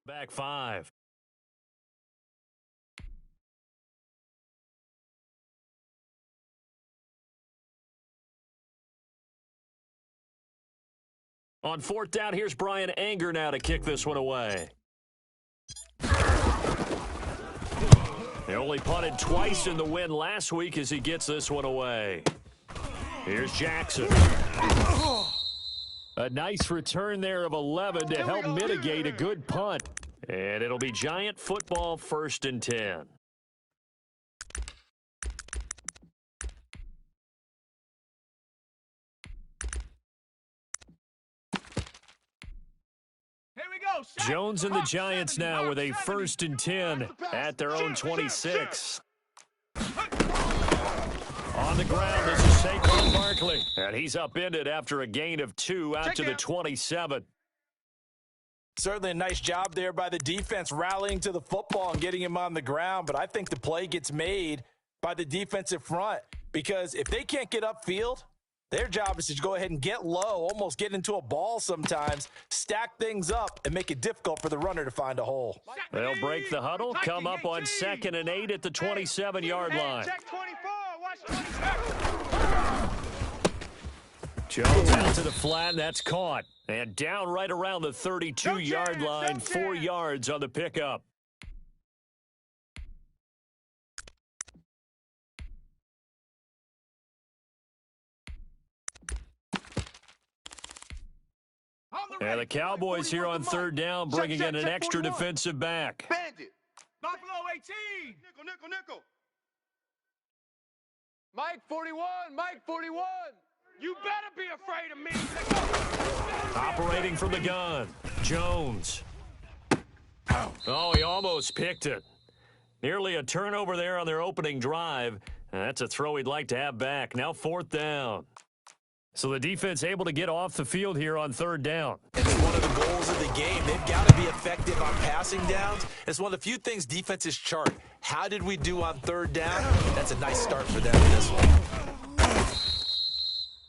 Back 5. On 4th down, here's Brian Anger now to kick this one away. They only punted twice in the win last week as he gets this one away. Here's Jackson. A nice return there of 11 to help mitigate a good punt. And it'll be Giant football 1st and 10. Jones and the Giants now with a 1st and 10 at their own 26. On the ground, this is Saquon Barkley. And he's upended after a gain of 2 out to the 27. Certainly a nice job there by the defense rallying to the football and getting him on the ground. But I think the play gets made by the defensive front because if they can't get upfield, their job is to go ahead and get low, almost get into a ball sometimes, stack things up, and make it difficult for the runner to find a hole. They'll break the huddle, come up on 2nd and 8 at the 27-yard line. Jones out to the flat, and that's caught. And down right around the 32-yard line, 4 yards on the pickup. And the Cowboys here on 3rd down, bringing in an extra defensive back. Bandit. Buffalo 18. Nickel. Mike 41. Mike 41. You better be afraid of me. Operating from the gun, Jones. Oh, he almost picked it. Nearly a turnover there on their opening drive. That's a throw he'd like to have back. Now 4th down. So the defense able to get off the field here on 3rd down. And it's one of the goals of the game. They've got to be effective on passing downs. It's one of the few things defenses chart. How did we do on 3rd down? That's a nice start for them in this one.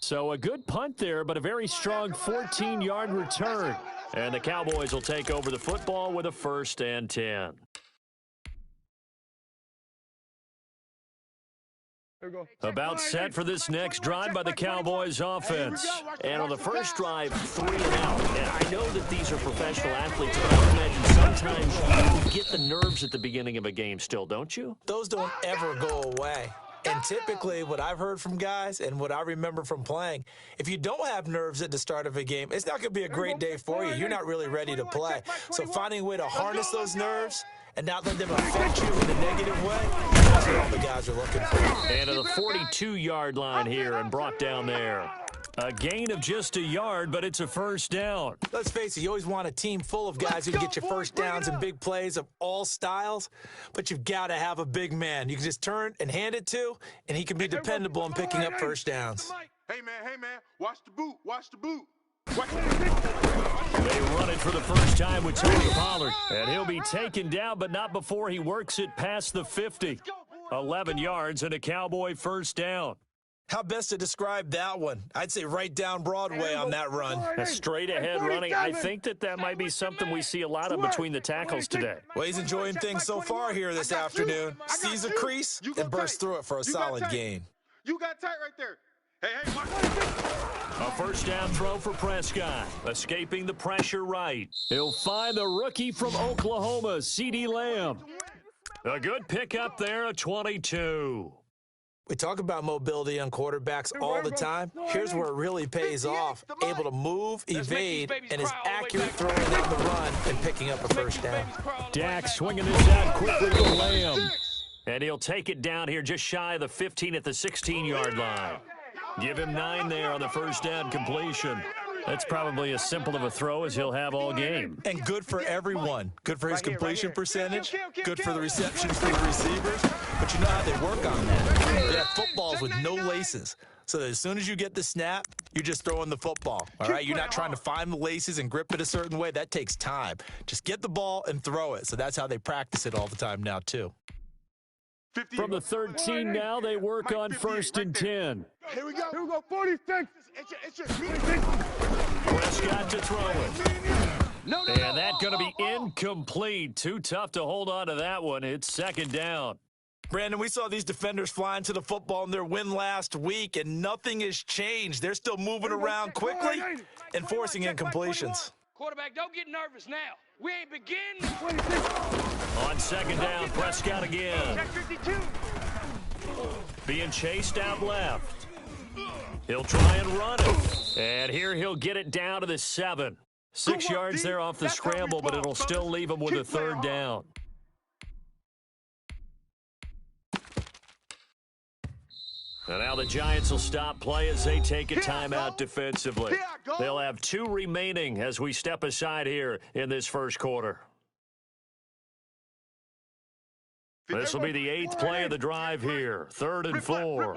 So a good punt there, but a very strong 14-yard return. And the Cowboys will take over the football with a 1st and 10. About set for this next drive by the Cowboys offense. And on the first drive, 3 and out. And I know that these are professional athletes, but I imagine sometimes you get the nerves at the beginning of a game still, don't you? Those don't ever go away. And typically what I've heard from guys and what I remember from playing, if you don't have nerves at the start of a game, it's not going to be a great day for you. You're not really ready to play. So finding a way to harness those nerves and not let them affect you in a negative way, that's what all the guys are looking for. And to the 42-yard line here and brought down there. A gain of just a yard, but it's a 1st down. Let's face it, you always want a team full of guys who can get you first downs and big plays of all styles, but you've got to have a big man you can just turn and hand it to, and he can be dependable in picking up first downs. Hey, man, watch the boot. They run it for the first time with Tony Pollard, and he'll be taken down, but not before he works it past the 50. 11 yards and a Cowboy 1st down. How best to describe that one? I'd say right down Broadway on that run. A straight-ahead running. I think that might be something we see a lot of between the tackles today. Well, he's enjoying things so far here this afternoon. Sees a crease and bursts through it for a solid gain. You got tight right there. Hey, watch. A 1st down throw for Prescott. Escaping the pressure right. He'll find the rookie from Oklahoma, CeeDee Lamb. A good pickup there, a 22. We talk about mobility on quarterbacks all the time. Here's where it really pays off. Able to move, evade, and is accurate throwing down the run and picking up a 1st down. Dak swinging this out quickly to Lamb. And he'll take it down here just shy of the 15 at the 16-yard line. Give him 9 there on the 1st down completion. That's probably as simple of a throw as he'll have all game. And good for everyone. Good for his completion percentage. Good for the receptions for the receivers. But you know how they work on that. They have footballs with no laces. So that as soon as you get the snap, you're just throwing the football. All right? You're not trying to find the laces and grip it a certain way. That takes time. Just get the ball and throw it. So that's how they practice it all the time now, too. From the 13 now, they work on 1st and 10. Here we go, 46. Prescott to throw it. And that's going to be incomplete. Too tough to hold on to that one. It's second down. Brandon, we saw these defenders flying to the football in their win last week, and nothing has changed. They're still moving around quickly and forcing incompletions. Quarterback, don't get nervous now. We ain't beginning. On second down, Prescott again. Check 52. Being chased out left. He'll try and run it. And here he'll get it down to the 7. 6 yards there off the scramble, but it'll still leave him with a third down. And now the Giants will stop play as they take a timeout defensively. They'll have 2 remaining as we step aside here in this first quarter. This will be the 8th play of the drive here. 3rd and 4.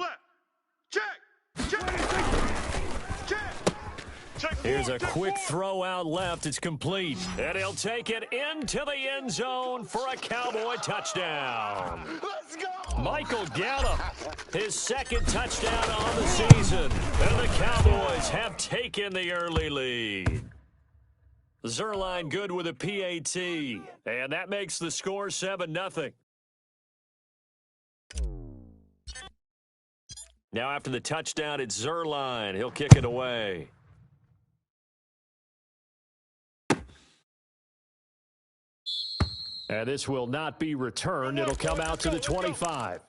Here's a quick throw out left. It's complete. And he'll take it into the end zone for a Cowboy touchdown. Let's go. Michael Gotw, his 2nd touchdown on the season. And the Cowboys have taken the early lead. Zerline good with a PAT. And that makes the score 7-0. Now after the touchdown, it's Zerline. He'll kick it away. And this will not be returned. It'll come out to the 25.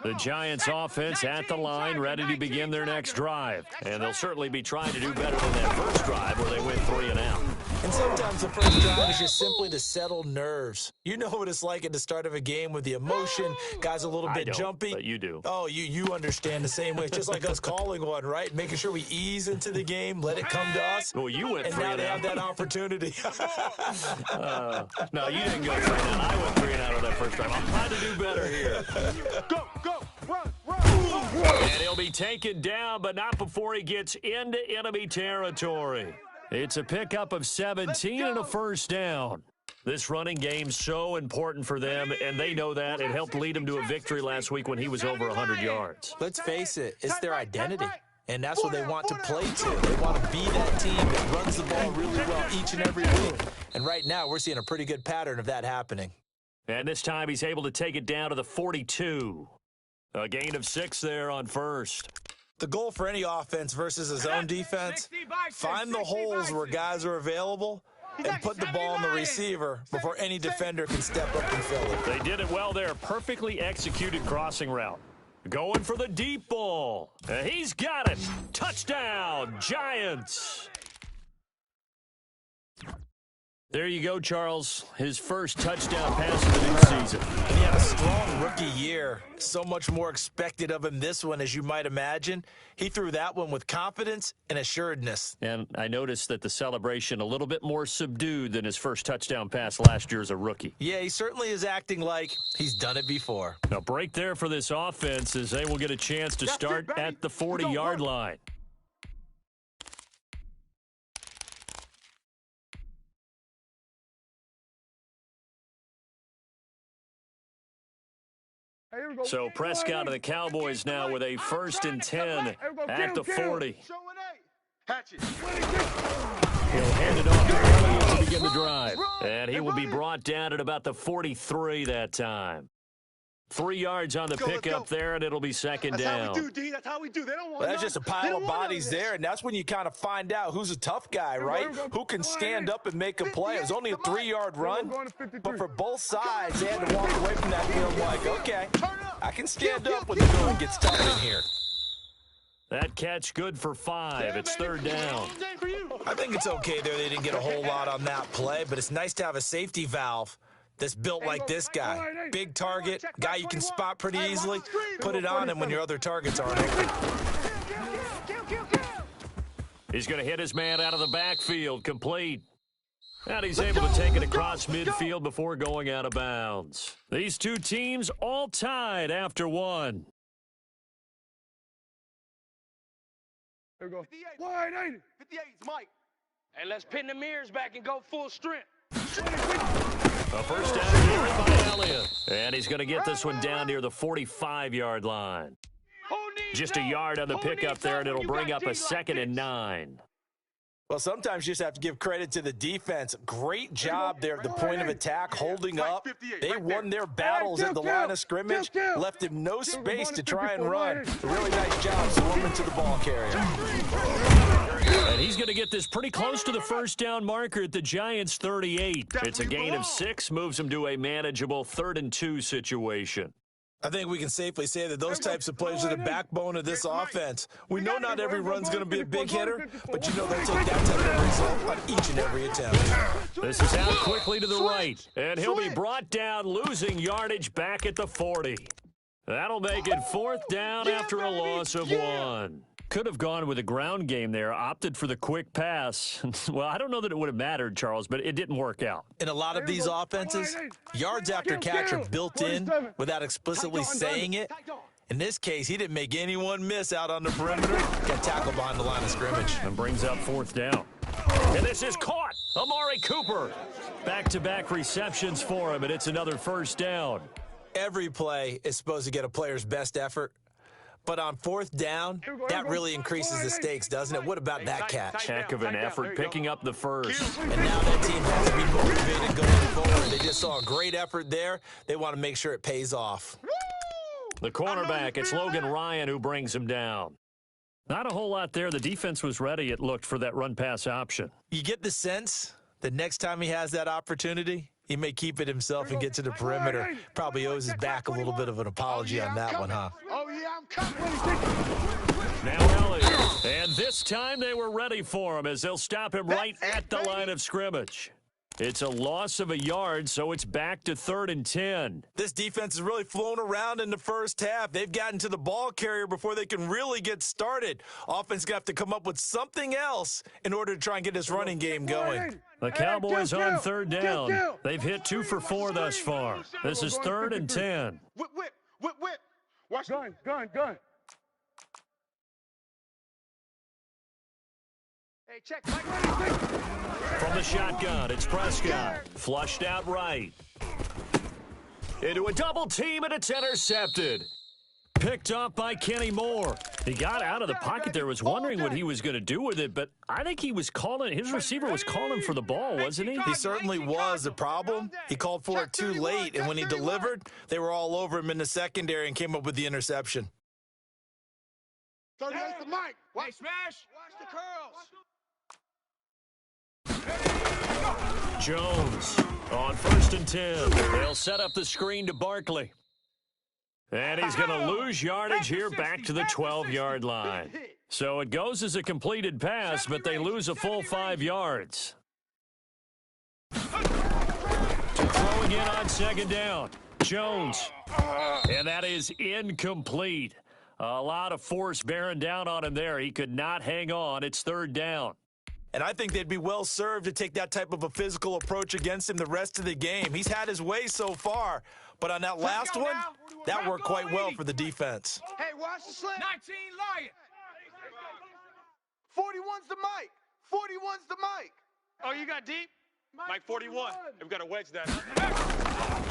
The Giants offense at the line, ready to begin their next drive. And they'll certainly be trying to do better than that first drive where they went 3 and out. And sometimes the first drive is just simply to settle nerves. You know what it's like at the start of a game with the emotion. Guys a little bit jumpy. But you do. Oh, you understand the same way. It's just like us calling one, right? Making sure we ease into the game, let it come to us. Well, you went 3 and now and they out. have that opportunity. No, you didn't go 3 and out. I went 3 and out on that first drive. I'm trying to do better here. Go, run. And he'll be taken down, but not before he gets into enemy territory. It's a pickup of 17 and a first down. This running game's so important for them, and they know that. It helped lead them to a victory last week when he was over 100 yards. Let's face it, it's their identity. And that's what they want to play to. They want to be that team that runs the ball really well each and every week. And right now, we're seeing a pretty good pattern of that happening. And this time, he's able to take it down to the 42. A gain of 6 there on first. The goal for any offense versus his own defense, find the holes where guys are available and put the ball on the receiver before any defender can step up and fill it. They did it well there. Perfectly executed crossing route. Going for the deep ball. He's got it. Touchdown, Giants. There you go, Charles. His first touchdown pass of the new season. And he had a strong rookie year. So much more expected of him this one, as you might imagine. He threw that one with confidence and assuredness. And I noticed that the celebration a little bit more subdued than his first touchdown pass last year as a rookie. Yeah, he certainly is acting like he's done it before. Now, break there for this offense as they will get a chance to start at the 40-yard line. So Prescott and the Cowboys now with a 1st and 10 at the 40. He'll hand it off to Elliott to begin the drive. And he will be brought down at about the 43 that time. 3 yards on the pickup there, and it'll be second down. That's how we do, D. That's how we do. They don't want Well, that's just a pile of bodies there, and that's when you kind of find out who's a tough guy, right? Who can stand up and make a play. It was only a 3-yard run, but for both sides, they had to walk away from that field like, okay, I can stand up when the going gets tough in here. That catch good for 5. It's 3rd down. I think it's okay there. They didn't get a whole lot on that play, but it's nice to have a safety valve that's built like this guy. Big target, guy you can spot pretty easily. Put it on him when your other targets aren't open. He's going to hit his man out of the backfield, complete. And he's able to take it across midfield before going out of bounds. These two teams all tied after 1. There we go. 58, Mike. Hey, let's pin the mirrors back and go full strength. A first down carry by Elliott. And he's going to get this one down near the 45-yard line. Just a yard on the pickup there, and it'll bring up a 2nd and 9. Well, sometimes you just have to give credit to the defense. Great job there at the point of attack, holding up. They won their battles at the line of scrimmage, left him no space to try and run. A really nice job swarming to the ball carrier. And he's going to get this pretty close to the first down marker at the Giants' 38. It's a gain of 6, moves him to a manageable 3rd and 2 situation. I think we can safely say that those types of plays are the backbone of this offense. We know not every run's going to be a big hitter, but you know they'll take that type of result on each and every attempt. This is out quickly to the right, and he'll be brought down, losing yardage back at the 40. That'll make it 4th down after a loss of 1. Could have gone with a ground game there, opted for the quick pass. Well, I don't know that it would have mattered, Charles, but it didn't work out. In a lot of these offenses, yards after catch are built in without explicitly saying it. In this case, he didn't make anyone miss out on the perimeter. Got tackled behind the line of scrimmage. And brings up 4th down. And this is caught. Amari Cooper. Back-to-back receptions for him, and it's another first down. Every play is supposed to get a player's best effort. But on 4th down, that really increases the stakes, doesn't it? What about that catch? Heck of an effort picking up the first. And now that team has to be motivated going forward. They just saw a great effort there. They want to make sure it pays off. The cornerback, it's Logan Ryan who brings him down. Not a whole lot there. The defense was ready, it looked, for that run-pass option. You get the sense that next time he has that opportunity, he may keep it himself and get to the perimeter. Probably owes his back a little bit of an apology on that one, huh? Oh, yeah, I'm coming. Now Elliott. And this time they were ready for him as they'll stop him right at the line of scrimmage. It's a loss of a yard, so it's back to 3rd and 10. This defense is really flown around in the first half. They've gotten to the ball carrier before they can really get started. Offense going to have to come up with something else in order to try and get this running game going. The Cowboys on 3rd down. They've hit 2 for 4 thus far. This is 3rd and 10. Whip. Watch gun. Hey, check. From the shotgun, it's Prescott. Flushed out right. Into a double team, and it's intercepted. Picked off by Kenny Moore. He got out of the pocket there, was wondering what he was going to do with it, but I think he was calling, his receiver was calling for the ball, wasn't he? He certainly was. The problem, he called for it too late, and when he delivered, they were all over him in the secondary and came up with the interception. 30 the mic. Watch smash. Watch the curls. Jones on 1st and 10. They'll set up the screen to Barkley. And he's going to lose yardage here back to the 12-yard line. So it goes as a completed pass, but they lose a full 5 yards. Throwing in on 2nd down. Jones. And that is incomplete. A lot of force bearing down on him there. He could not hang on. It's 3rd down. And I think they'd be well served to take that type of a physical approach against him the rest of the game. He's had his way so far, but on that last one, that worked quite well for the defense. Hey, watch the slant. 19 Lion. 41's the mic. 41's the mic. Oh, you got deep? Mike 41. We've got to wedge that.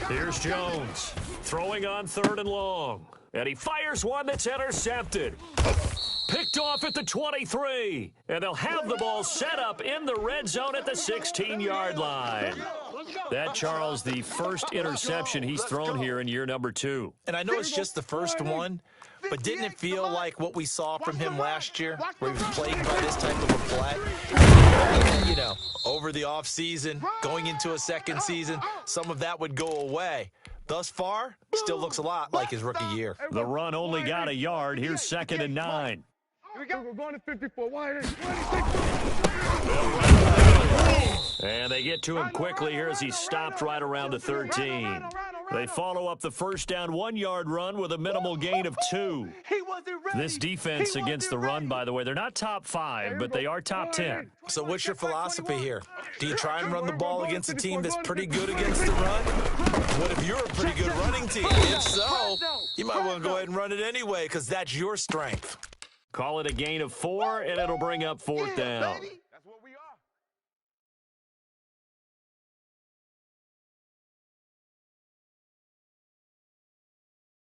Here's Jones throwing on 3rd and long. And he fires one that's intercepted. Picked off at the 23. And they'll have the ball set up in the red zone at the 16-yard line. That, Charles, the first interception he's thrown here in year number 2. And I know it's just the first one, but didn't it feel like what we saw from him last year, where he was plagued by this type of a play? You know, over the offseason, going into a second season, some of that would go away. Thus far, still looks a lot like his rookie year. The run only got a yard. Here's 2nd and 9. Here we go. We're going to 54. Wide. And they get to him quickly here as he stopped right around the 13. They follow up the first down 1-yard run with a minimal gain of 2. This defense against the run, by the way, they're not top 5, but they are top 10. So what's your philosophy here? Do you try and run the ball against a team that's pretty good against the run? What if you're a pretty good running team? If so, you might want to go ahead and run it anyway because that's your strength. Call it a gain of 4, and it'll bring up 4th down.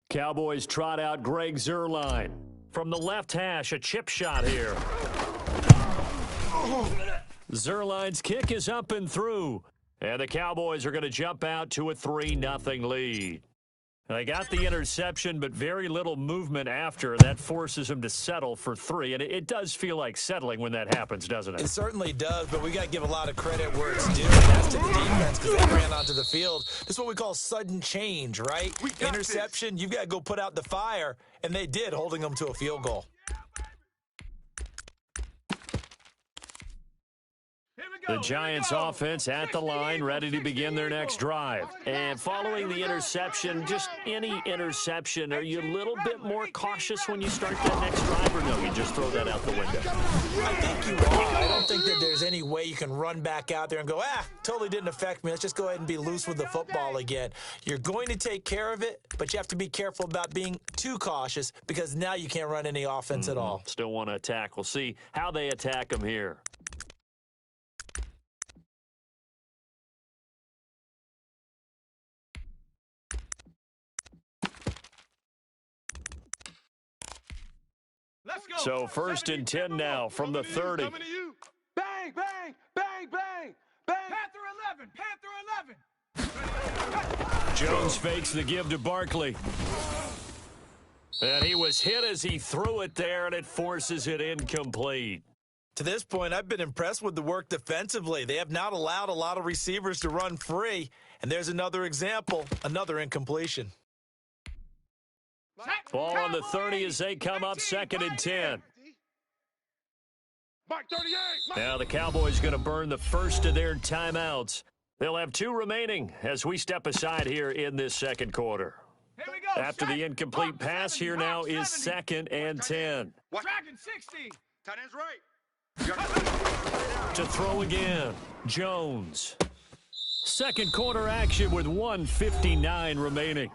Cowboys trot out Greg Zuerlein. From the left hash, a chip shot here. Zuerlein's kick is up and through. And the Cowboys are going to jump out to a 3-0 lead. They got the interception, but very little movement after. That forces them to settle for 3. And it does feel like settling when that happens, doesn't it? It certainly does, but we got to give a lot of credit where it's due. And that's to the defense because they ran onto the field. This is what we call sudden change, right? Interception, you've got to go put out the fire. And they did, holding them to a field goal. The Giants offense at the line, ready to begin their next drive. And following the interception, just any interception, are you a little bit more cautious when you start that next drive, or no, you just throw that out the window? I think you are. I don't think that there's any way you can run back out there and go, totally didn't affect me. Let's just go ahead and be loose with the football again. You're going to take care of it, but you have to be careful about being too cautious because now you can't run any offense at all. Still want to attack. We'll see how they attack them here. So 1st and 10 now from the 30. Bang, bang, bang, bang, bang. Panther 11. Jones fakes the give to Barkley. And he was hit as he threw it there, and it forces it incomplete. To this point, I've been impressed with the work defensively. They have not allowed a lot of receivers to run free. And there's another example, another incompletion. Ball on the 30 as they come up 2nd and 10. Now the Cowboys going to burn the first of their timeouts. They'll have 2 remaining as we step aside here in this second quarter. After the incomplete pass, here now is 2nd and 10. Dragon 60. Tight end's right. To throw again, Jones. Second quarter action with 1:59 remaining.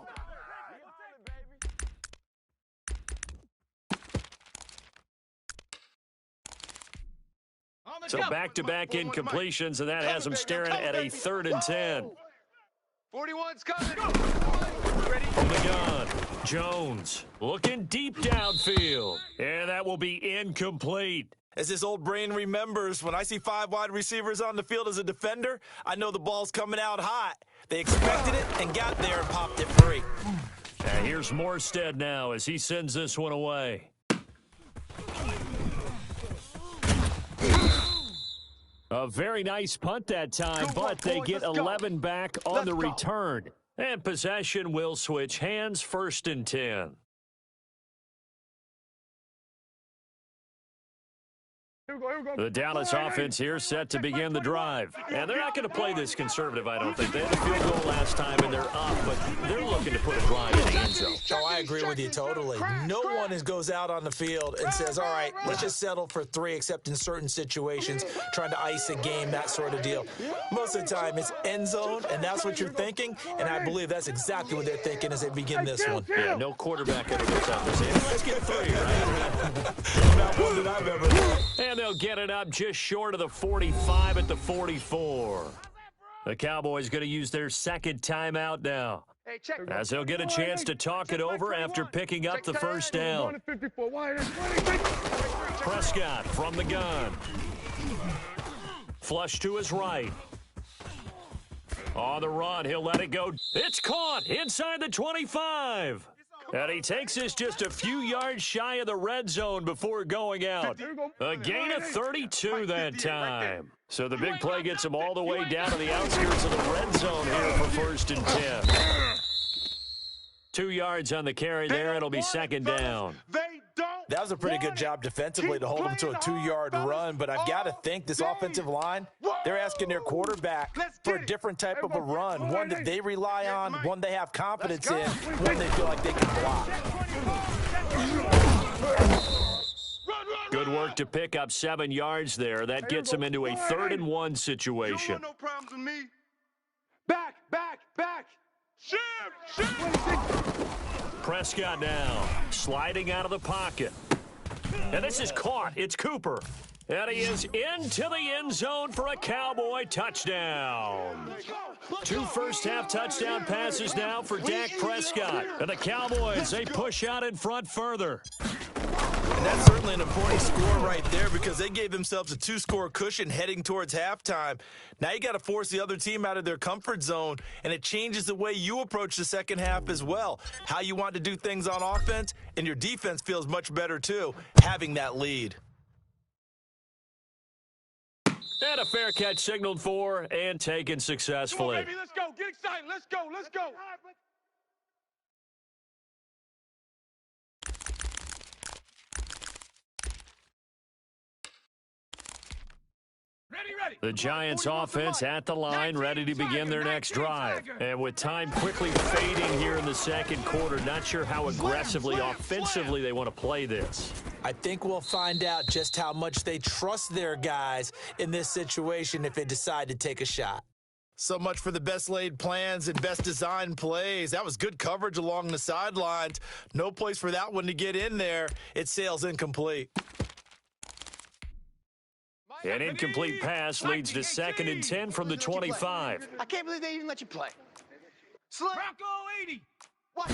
So back-to-back incompletions, and that has them staring at a 3rd and 10. 41's coming. From the gun, Jones looking deep downfield, and that will be incomplete. As this old brain remembers, when I see 5 wide receivers on the field as a defender, I know the ball's coming out hot. They expected it and got there and popped it free. And here's Morstead now as he sends this one away. A very nice punt that time, but they get 11 back on the return. And possession will switch hands, 1st and 10. The Dallas offense here set to begin the drive. And they're not going to play this conservative, I don't think. They had a field goal last time, and they're up, but they're looking to put a drive in the end zone. Oh, I agree with you totally. No one goes out on the field and says, all right, let's just settle for 3, except in certain situations, trying to ice a game, that sort of deal. Most of the time, it's end zone, and that's what you're thinking, and I believe that's exactly what they're thinking as they begin this one. Yeah, no quarterback ever gets out and say, let's get 3, right? Not one that I've ever heard. And they'll get it up just short of the 45 at the 44. The Cowboys going to use their 2nd timeout now, as they'll get a chance to talk it over after picking up the 1st down. Prescott from the gun. Flush to his right. On the run, he'll let it go. It's caught inside the 25. And he takes us just a few yards shy of the red zone before going out. A gain of 32 that time. So the big play gets him all the way down to the outskirts of the red zone here for 1st and 10. 2 yards on the carry there. It'll be 2nd down. That was a pretty good job defensively to hold him to a 2-yard run, but I've got to think this offensive line, they're asking their quarterback for a different type of a run, one that they rely on, one they have confidence in, one they feel like they can block. Good work to pick up 7 yards there. That gets him into a 3rd and 1 situation. No problems with me. Back. Shoot. Prescott now sliding out of the pocket. And this is caught. It's Cooper. And he is into the end zone for a Cowboy touchdown. Two first-half touchdown passes now for Dak Prescott. And the Cowboys, they push out in front further. And that's certainly an important score right there because they gave themselves a 2-score cushion heading towards halftime. Now you got to force the other team out of their comfort zone, and it changes the way you approach the second half as well. How you want to do things on offense, and your defense feels much better too, having that lead. And a fair catch signaled for and taken successfully. Come on, baby, let's go. Get excited. Let's go. Let's go. Ready. The Giants offense at the line, ready to begin their next drive. And with time quickly fading here in the second quarter, not sure how aggressively, offensively they want to play this. I think we'll find out just how much they trust their guys in this situation if they decide to take a shot. So much for the best laid plans and best designed plays. That was good coverage along the sidelines. No place for that one to get in there. It sails incomplete. An incomplete pass leads to 2nd and 10 from the 25. I can't believe they even let you play. Bronco 80. What?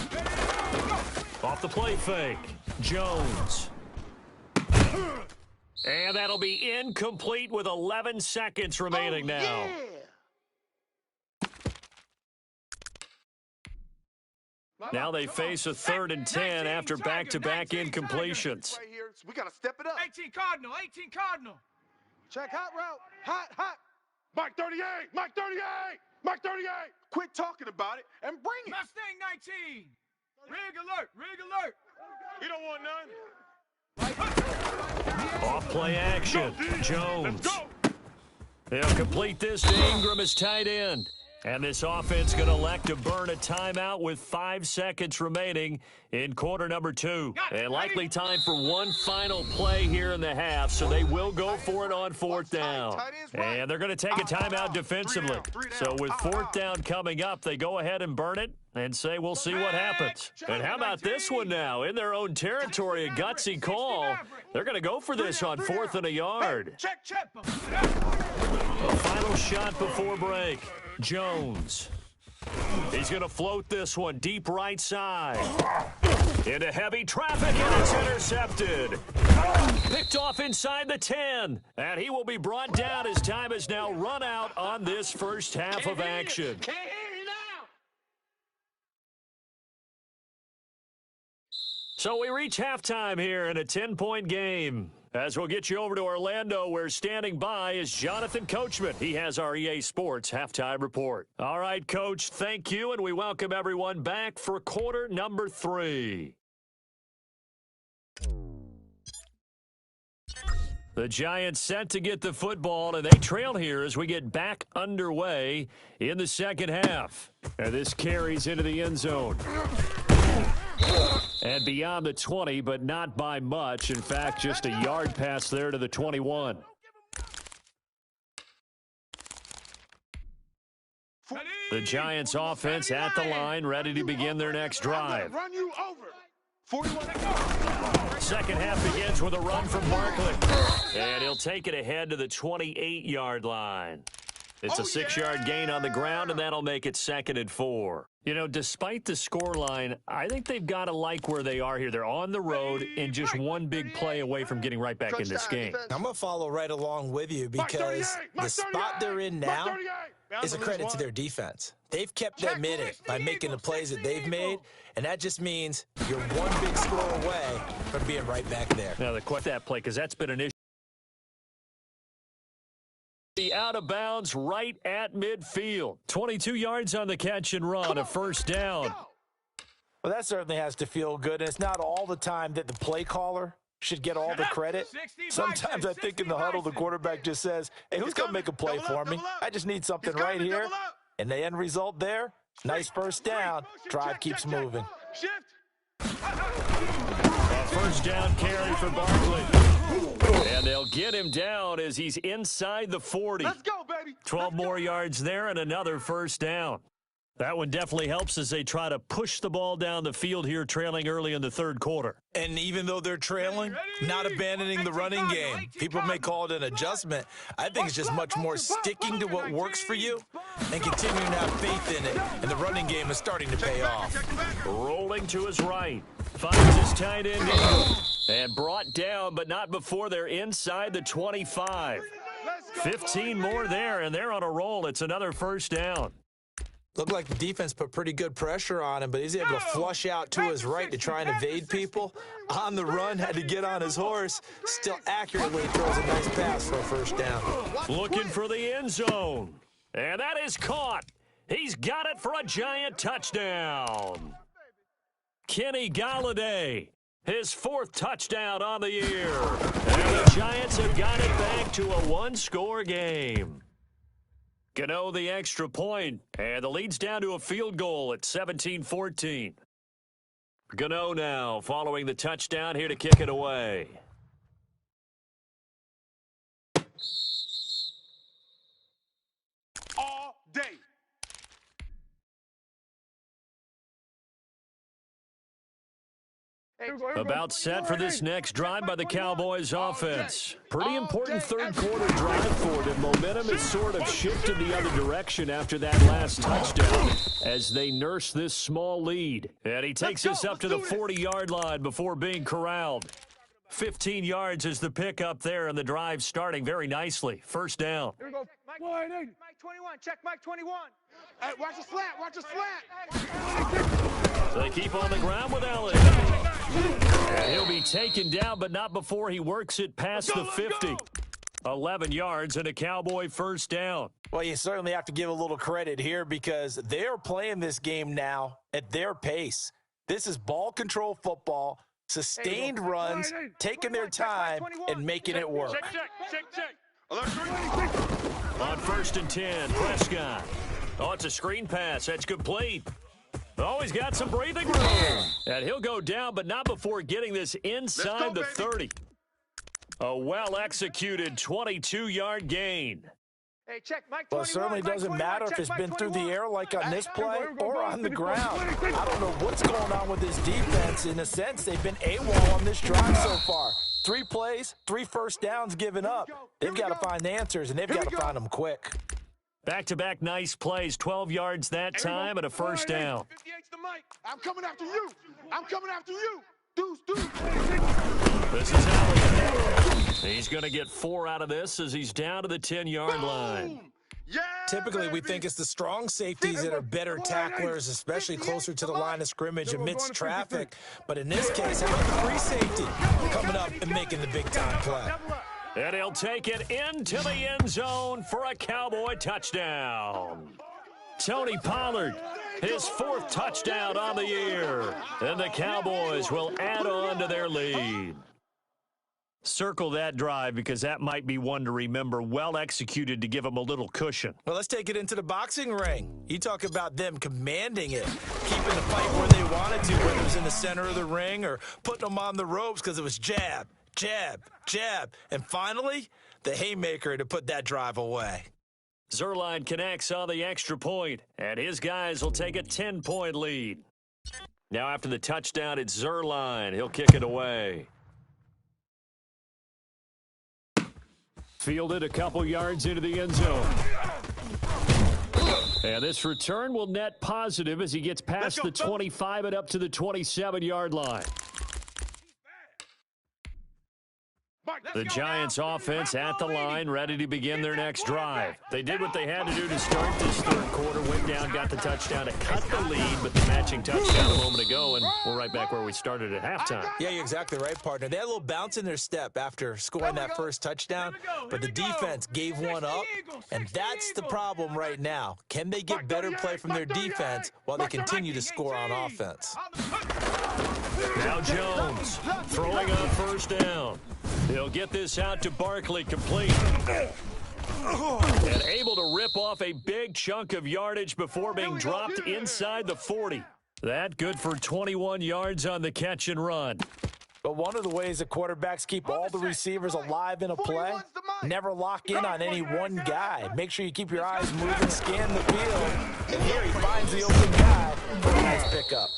Off the play fake, Jones. And that'll be incomplete with 11 seconds remaining now. Yeah. Now they face a 3rd and 10 after back-to-back incompletions. Right here, so we got to step it up. 18 Cardinal. Check hot route. Hot. Mike 38. Mike 38. Mike 38. Quit talking about it and bring it. Mustang 19. Rig alert. You don't want none. Off play action, Jones. They'll complete this to Ingram as tight end. And this offense going to elect to burn a timeout with 5 seconds remaining in quarter number 2. And likely time for one final play here in the half, so they will go for it on 4th down. And they're going to take a timeout defensively. So with 4th down coming up, they go ahead and burn it and say we'll see what happens. And how about this one now? In their own territory, a gutsy call. They're going to go for this on 4th and a yard. Check. A final shot before break. Jones. He's going to float this one deep right side. Into heavy traffic, and it's intercepted. Picked off inside the 10. And he will be brought down as time has now run out on this first half of action. Can't hear you now. So we reach halftime here in a 10-point game. As we'll get you over to Orlando, where standing by is Jonathan Coachman. He has our EA Sports Halftime Report. All right, Coach, thank you, and we welcome everyone back for quarter number 3. The Giants set to get the football, and they trail here as we get back underway in the second half. And this carries into the end zone. And beyond the 20, but not by much. In fact, just a yard pass there to the 21. The Giants offense at the line, ready to begin their next drive. Run you over. 41. Second half begins with a run from Barkley. And he'll take it ahead to the 28-yard line. It's a 6-yard gain on the ground, and that'll make it 2nd and 4. You know, despite the scoreline, I think they've got to like where they are here. They're on the road and just one big play away from getting right back in this game. I'm going to follow right along with you because the spot they're in now is a credit to their defense. They've kept them in it by making the plays that they've made, and that just means you're one big score away from being right back there. Now, that play, because that's been an issue. Out of bounds right at midfield. 22 yards on the catch and run, a first down. Well, that certainly has to feel good, and it's not all the time that the play caller should get all the credit. Sometimes I think in the huddle, the quarterback just says, hey, who's going to make a play for me? I just need something right here. And the end result there, nice first down. Drive keeps moving. A first down carry for Barkley. And they'll get him down as he's inside the 40. Let's go, baby. 12 more yards there and another first down. That one definitely helps as they try to push the ball down the field here, trailing early in the third quarter. And even though they're trailing, not abandoning the running game. People may call it an adjustment. I think it's just much more sticking to what works for you and continuing to have faith in it. And the running game is starting to pay off. Rolling to his right. Finds his tight end in. And brought down, but not before they're inside the 25. 15 more there, and they're on a roll. It's another first down. Looked like the defense put pretty good pressure on him, but he's able to flush out to his right to try and evade people. On the run, had to get on his horse. Still accurately throws a nice pass for a first down. Looking for the end zone. And that is caught. He's got it for a giant touchdown. Kenny Golladay, his 4th touchdown on the year. And the Giants have got it back to a one-score game. Gotw the extra point, and the lead's down to a field goal at 17-14. Gotw now following the touchdown here to kick it away. All day. About set for this next drive by the Cowboys offense. Pretty important third quarter drive for them. Momentum has sort of shifted the other direction after that last touchdown as they nurse this small lead. And he takes us up to the 40-yard line before being corralled. 15 yards is the pickup there, and the drive starting very nicely. First down. Here we go. Mike 21. Check Mike 21. Hey, watch the slant. Watch the slant. So they keep on the ground with Allen. And he'll be taken down, but not before he works it past the 50. 11 yards and a Cowboy first down. Well, you certainly have to give a little credit here because they're playing this game now at their pace. This is ball control football, sustained runs, taking their time, and making it work. Check. On 1st and 10, Prescott. Oh, it's a screen pass. That's complete. Oh, he's got some breathing room. And he'll go down, but not before getting this inside the 30. A well-executed 22-yard gain. Hey, check Mike 21. Well, it certainly doesn't matter if it's been through the air like on this play or on the ground. I don't know what's going on with this defense. In a sense, they've been AWOL on this drive so far. 3 plays, 3 first downs given up. They've got to find answers, and they've got to find them quick. Back-to-back nice plays, 12 yards that time and a first down. 58's the mic. I'm coming after you. I'm coming after you. Deuce. This is Allen. He's going to get 4 out of this as he's down to the 10-yard line. Yeah, Typically, we think it's the strong safeties that are better tacklers, especially closer to the line of scrimmage amidst traffic. But in this case, how about the free safety coming up and making the big-time play? And he'll take it into the end zone for a Cowboy touchdown. Tony Pollard, his 4th touchdown on the year. And the Cowboys will add on to their lead. Circle that drive because that might be one to remember. Well executed to give them a little cushion. Well, let's take it into the boxing ring. You talk about them commanding it, keeping the fight where they wanted to, whether it was in the center of the ring or putting them on the ropes because it was jab, and finally, the haymaker to put that drive away. Zuerlein connects on the extra point, and his guys will take a 10-point lead. Now after the touchdown, it's Zuerlein. He'll kick it away. Fielded a couple yards into the end zone. And this return will net positive as he gets past the 25 and up to the 27-yard line. The Giants offense at the line, ready to begin their next drive. They did what they had to do to start this third quarter, went down, got the touchdown to cut the lead, but the matching touchdown a moment ago, and we're right back where we started at halftime. Yeah, you're exactly right, partner. They had a little bounce in their step after scoring that first touchdown, but the defense gave one up, and that's the problem right now. Can they get better play from their defense while they continue to score on offense? Now Jones throwing on first down. He'll get this out to Barkley complete. And able to rip off a big chunk of yardage before being dropped inside the 40. That good for 21 yards on the catch and run. But one of the ways that quarterbacks keep all the receivers alive in a play Never lock in on any one guy. Make sure you keep your eyes moving, scan the field. And here he finds the open guy for a nice pickup.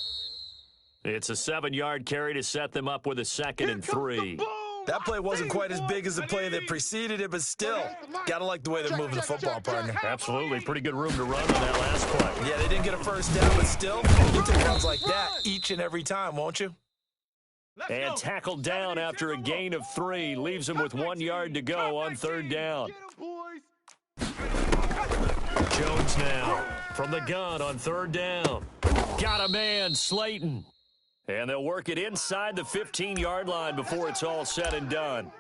It's a 7-yard carry to set them up with a 2nd and 3. That play wasn't quite as big as the play that preceded it, but still, gotta like the way they're moving the football, partner. Absolutely. Pretty good room to run on that last play. Yeah, they didn't get a first down, but still, you take runs like that each and every time, won't you? And tackled down after a gain of 3. Leaves him with 1 yard to go on 3rd down. Jones now from the gun on 3rd down. Got a man, Slayton. And they'll work it inside the 15-yard line before it's all said and done.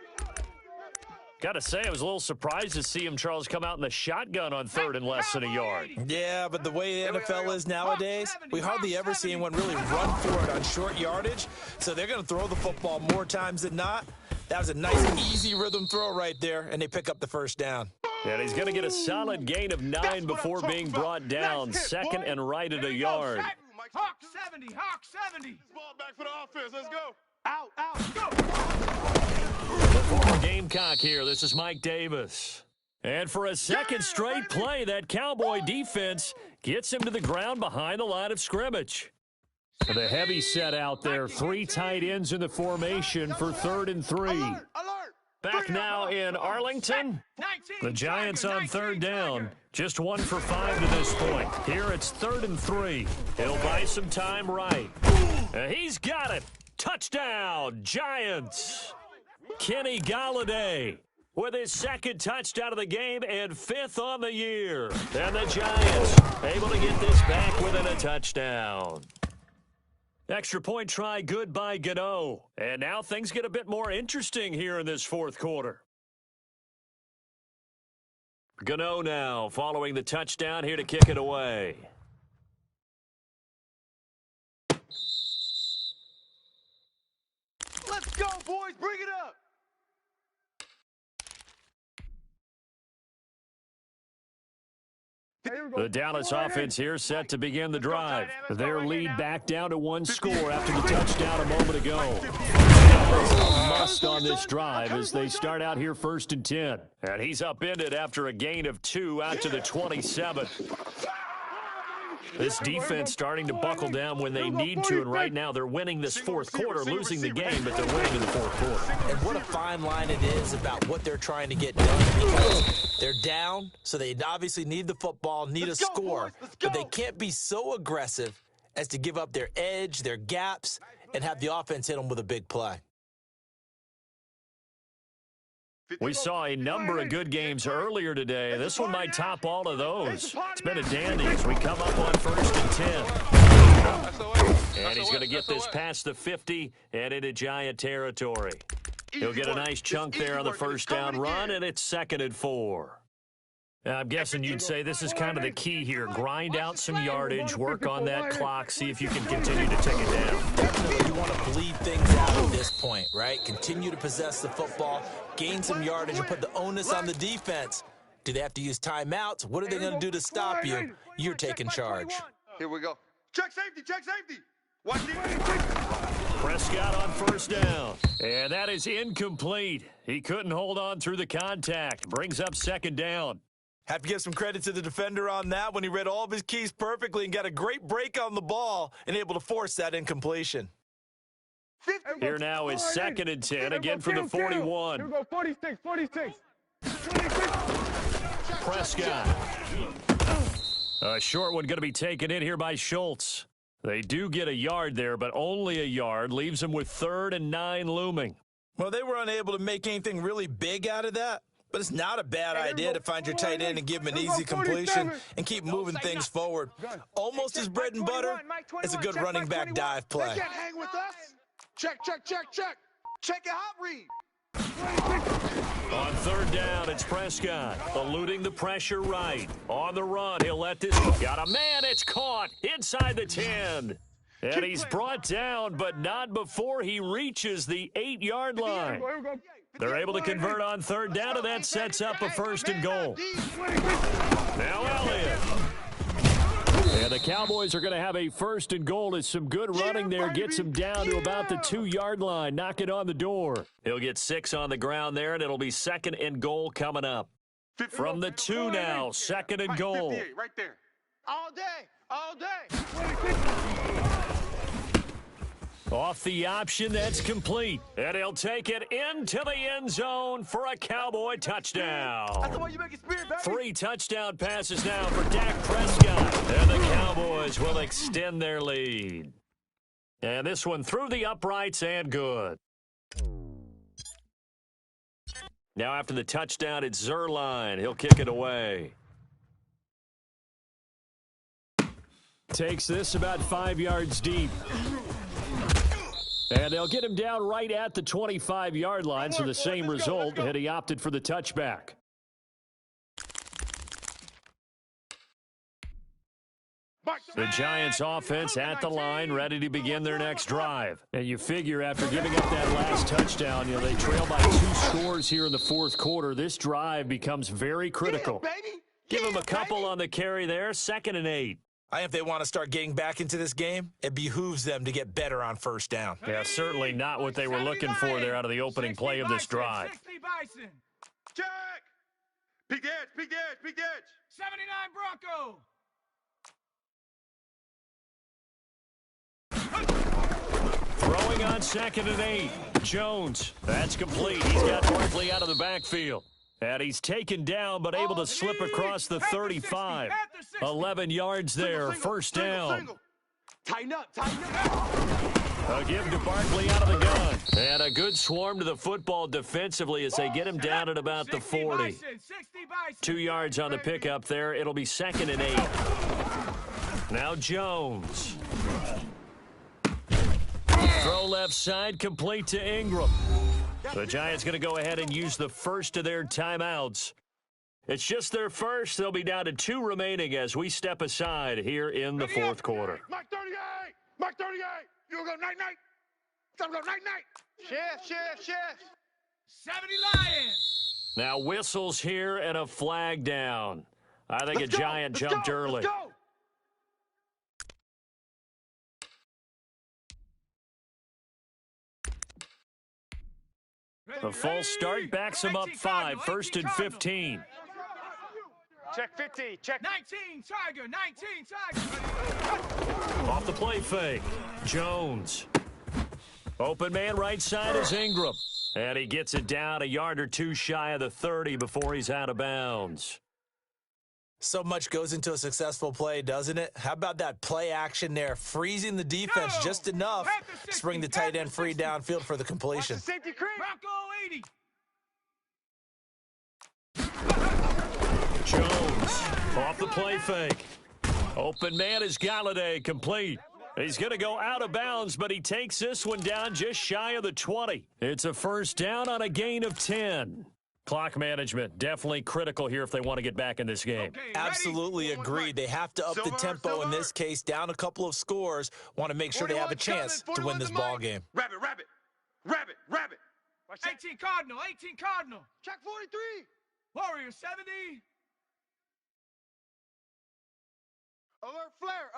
Got to say, I was a little surprised to see him, Charles, come out in the shotgun on 3rd and less than a yard. Yeah, but the way the NFL is nowadays, we hardly ever see anyone really run for it on short yardage. So they're going to throw the football more times than not. That was a nice, easy rhythm throw right there, and they pick up the first down. And he's going to get a solid gain of 9 before being brought down. 2nd and right at a yard. Hawk 70, Hawk 70. Ball back for the offense. Let's go. Out, go. The former Gamecock here. This is Mike Davis. And for a second straight play, that Cowboy defense gets him to the ground behind the line of scrimmage. The heavy set out there. 3 tight ends in the formation for 3rd and 3. Back now in Arlington. The Giants on 3rd down. Just 1 for 5 to this point. Here it's 3rd and 3. He'll buy some time right. He's got it. Touchdown, Giants. Kenny Golladay with his 2nd touchdown of the game and 5th on the year. And the Giants able to get this back within a touchdown. Extra point try good by Gotw. And now things get a bit more interesting here in this 4th quarter. Gotw now following the touchdown here to kick it away. Let's go, boys. Bring it up. The Dallas offense here set to begin the drive. Their lead back down to 1 score after the touchdown a moment ago. Dallas a must on this drive as they start out here 1st and 10. And he's upended after a gain of 2 out to the 27. This defense starting to buckle down when they need to, and right now they're winning this 4th quarter, losing the game, but they're winning in the 4th quarter. And what a fine line it is about what they're trying to get done, because they're down, so they obviously need the football, need a score, but they can't be so aggressive as to give up their edge, their gaps, and have the offense hit them with a big play. We saw a number of good games earlier today. This one might top all of those. It's been a dandy as we come up on 1st and 10. And he's going to get this past the 50 and into Giant territory. He'll get a nice chunk there on the 1st down run, and it's 2nd and 4. I'm guessing you'd say this is kind of the key here. Grind out some yardage, work on that clock, see if you can continue to take it down. Definitely, you want to bleed things out at this point, right? Continue to possess the football, gain some yardage, and put the onus on the defense. Do they have to use timeouts? What are they going to do to stop you? You're taking charge. Here we go. Check safety, check safety. Watch it. Prescott on 1st down. And that is incomplete. He couldn't hold on through the contact. Brings up 2nd down. Have to give some credit to the defender on that when he read all of his keys perfectly and got a great break on the ball and able to force that incompletion. Here now is 2nd and 10, again from the 41. Here we go, 46. Prescott. A short one going to be taken in here by Schultz. They do get a yard there, but only a yard. Leaves them with 3rd and 9 looming. Well, they were unable to make anything really big out of that. But it's not a bad idea to find your tight end and give him an easy completion and keep moving things forward. Almost as bread and butter as a good running back dive play. They can't hang with us. Check. Check it hot read. On 3rd down, it's Prescott. Eluding the pressure right. On the run, he'll let this go. Got a man, it's caught inside the 10. And he's brought down, but not before he reaches the 8-yard line. They're able to convert on 3rd down, and that sets up a 1st and goal. Now Elliott. And the Cowboys are going to have a 1st and goal as some good running there gets him down to about the 2-yard line. Knock it on the door. He'll get 6 on the ground there, and it'll be 2nd and goal coming up. From the 2 now, 2nd and goal. Right there. All day. All day. Off the option, that's complete. And he'll take it into the end zone for a Cowboy touchdown. That's the way you make it spirit, baby. 3 touchdown passes now for Dak Prescott. And the Cowboys will extend their lead. And this one through the uprights and good. Now after the touchdown, it's Zerline. He'll kick it away. Takes this about 5 yards deep. And they'll get him down right at the 25-yard line, so the same result, and he opted for the touchback. The Giants offense at the line, ready to begin their next drive. And you figure after giving up that last touchdown, they trail by 2 scores here in the 4th quarter. This drive becomes very critical. Give them a couple on the carry there, 2nd and 8. If they want to start getting back into this game, it behooves them to get better on 1st down. Yeah, certainly not what they were looking for there out of the opening play of this drive. Check. Peek the edge, peek the edge, peek the edge. 79 Bronco. Throwing on 2nd and 8. Jones, that's complete. He's got Barkley out of the backfield. And he's taken down, but able to slip across the 35. 11 yards there, 1st down. Tighten up, tighten up. A give to Barkley out of the gun. And a good swarm to the football defensively as they get him down at about the 40. 2 yards on the pickup there. It'll be 2nd and 8. Now Jones. Throw left side, complete to Ingram. The Giants going to go ahead and use the first of their timeouts. It's just their first. They'll be down to 2 remaining as we step aside here in the 4th quarter. Mark 38! Mark 38! You gonna go night-night? Time to go night-night! Shift. 70 Lions. Now whistles here and a flag down. I think Let's a go. Giant Let's jumped go. early. Let's go. The false start backs him up 5, 1st and 15. Check 15. Check 19 Tiger. 19 Tiger. Off the play fake. Jones. Open man right side is Ingram. And he gets it down a yard or 2 shy of the 30 before he's out of bounds. So much goes into a successful play, doesn't it? How about that play action there, freezing the defense just enough to bring the tight end free downfield for the completion. Watch the safety creep. Bronco 80. Jones off the play fake. Open man is Gotw, complete. He's going to go out of bounds, but he takes this one down just shy of the 20. It's a 1st down on a gain of 10. Clock management, definitely critical here if they want to get back in this game. Okay, Absolutely agreed. They have to up the tempo in this case, down a couple of scores. Want to make sure they have a chance to win this ball game. Rabbit. 18 Cardinal. 18 Cardinal. Check 43. Warrior 70. Alert flare.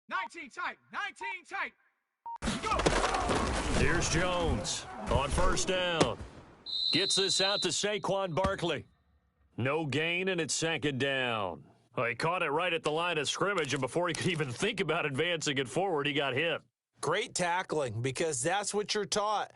19 tight. 19 tight. Here's Jones on 1st down. Gets this out to Saquon Barkley. No gain, and it's 2nd down. Well, he caught it right at the line of scrimmage, and before he could even think about advancing it forward, he got hit. Great tackling, because that's what you're taught.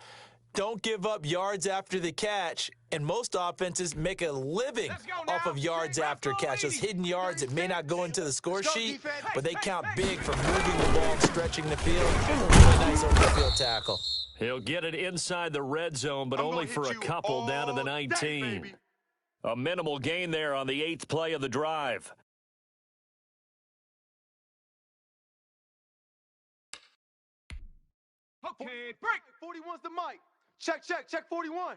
Don't give up yards after the catch, and most offenses make a living off of yards after catch. Those hidden yards that may not go into the score sheet, but they count big for moving the ball and stretching the field. Really nice over-the-field tackle. He'll get it inside the red zone, but only for a couple down to the 19. A minimal gain there on the 8th play of the drive. Okay, break. 41's the mic. Check 41.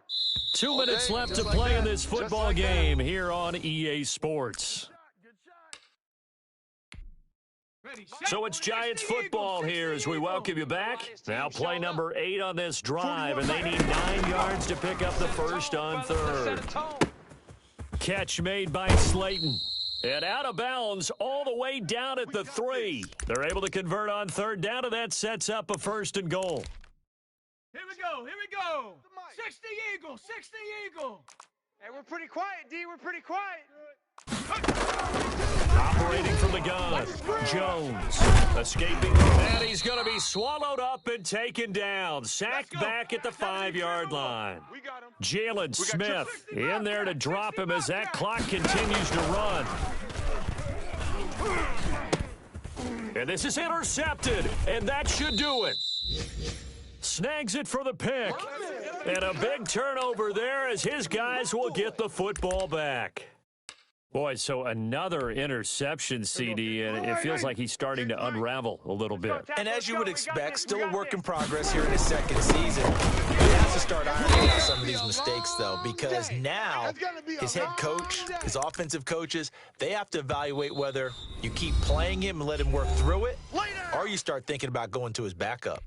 2 minutes left to play in this football game here on EA Sports. So it's Giants football here as we welcome you back. Now play number 8 on this drive, and they need 9 yards to pick up the first on 3rd. catch made by Slayton. And out of bounds all the way down at the 3. They're able to convert on third down, and that sets up a 1st and goal. Here we go. Here we go. 60 Eagle. 60 Eagle. Hey, we're pretty quiet, D. We're pretty quiet. Operating from the gun, Jones escaping from that. He's going to be swallowed up and taken down. Sacked back at the 5-yard line. Jalen Smith in there to drop him as that clock continues to run. And this is intercepted, and that should do it. Snags it for the pick. And a big turnover there as his guys will get the football back. Boy, so another interception, CD, and it feels like he's starting to unravel a little bit. And as you would expect, still a work in progress here in his 2nd season. He has to start ironing out some of these mistakes, though, because now his head coach, his offensive coaches, they have to evaluate whether you keep playing him and let him work through it, or you start thinking about going to his backup.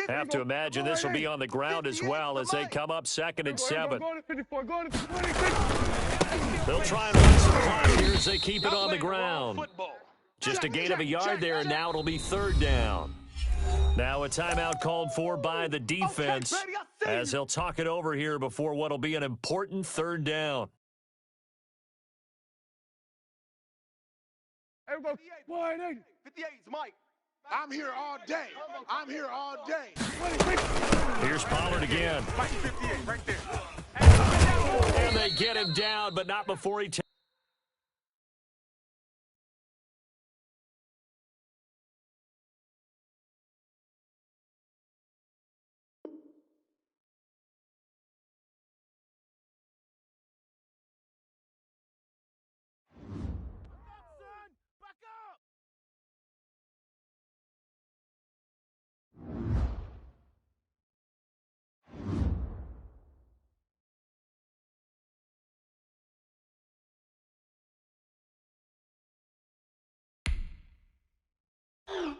Have to imagine this will be on the ground as well as they come up 2nd and 7. They'll try and run some clock here as they keep it on the ground. Just a gain of a yard there, and now it'll be 3rd down. Now a timeout called for by the defense as they'll talk it over here before what will be an important 3rd down. Everybody, 58 is Mike. I'm here all day. I'm here all day. Here's Pollard again. Mike 58, right there. And they get him down, but not before he takes. Back up.